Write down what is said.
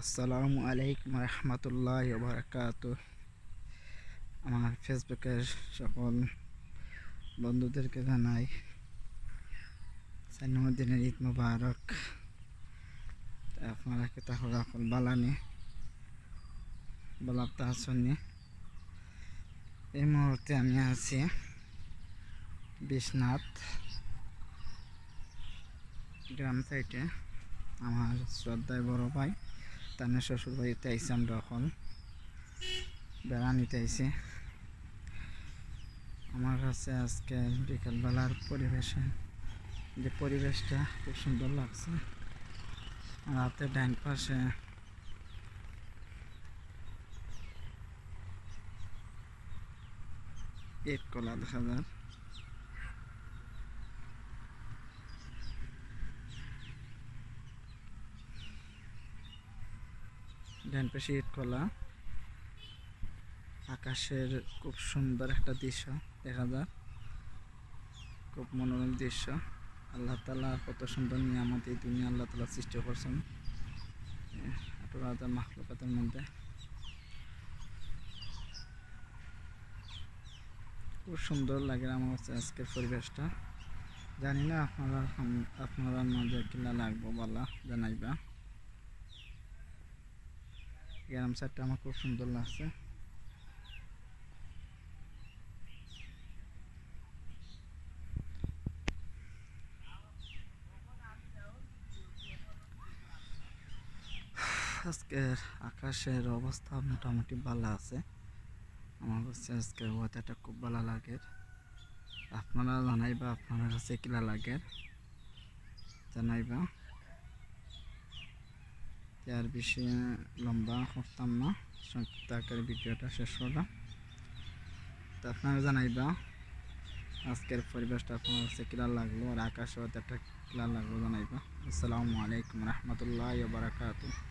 আসসালামু আলাইকুম রহমতুল্লাহ বারাকাত। আমার ফেসবুকের সকল বন্ধুদেরকে জানাই দিনের ঈদ মুবারক। আপনারা কি তাহলে এখন বালানি বলাতে আসুননি। এই মুহূর্তে আমি আছি বিশ্বনাথ গ্রাম সাইডে। আমার শ্রদ্ধায় বড় ভাই তার শ্বশুর বাড়িতে আইসি। আমরা এখন বেড়া নিতে আইসি। আমার কাছে আজকে বিকেলবেলার পরিবেশটা খুব সুন্দর লাগছে। রাতে ডাইন পাশে ইট কলা দেখা যায়। ডাইন পাশে ইট কলা, আকাশের খুব সুন্দর একটা দৃশ্য দেখা যায়, খুব মনোরম দৃশ্য। আল্লাহ তাআলা কত সুন্দর নিয়ামত এই দুনিয়া আল্লাহ তাআলা সৃষ্টি করছেন এত মাখলুকাতের মধ্যে। খুব সুন্দর লাগে আমার কাছে আজকের পরিবেশটা। জানি না আপনারা মাঝে কিলা লাগবো বলা জানাইবা। গ্রাম সাইডটা আমার খুব সুন্দর লাগছে। আজকের আকাশের অবস্থা মোটামুটি ভালো আছে। আমার কাছে আজকের ওয়েদারটা খুব ভালো লাগে। আপনারা জানাইবা আপনার কাছে কিলা লাগে জানাইবা। আর বেশি লম্বা করতাম না, সংক্ষিপ্ত আকারে ভিডিওটা শেষ করলাম। তো আপনারা জানাইবা আজকের পরিবেশটা আপনার কাছে কিলা লাগলো আর আকাশ ওয়েদারটা কিলা লাগলো জানাইবা। আসসালামু আলাইকুম রহমতুল্লাহ বারাকাতুহু।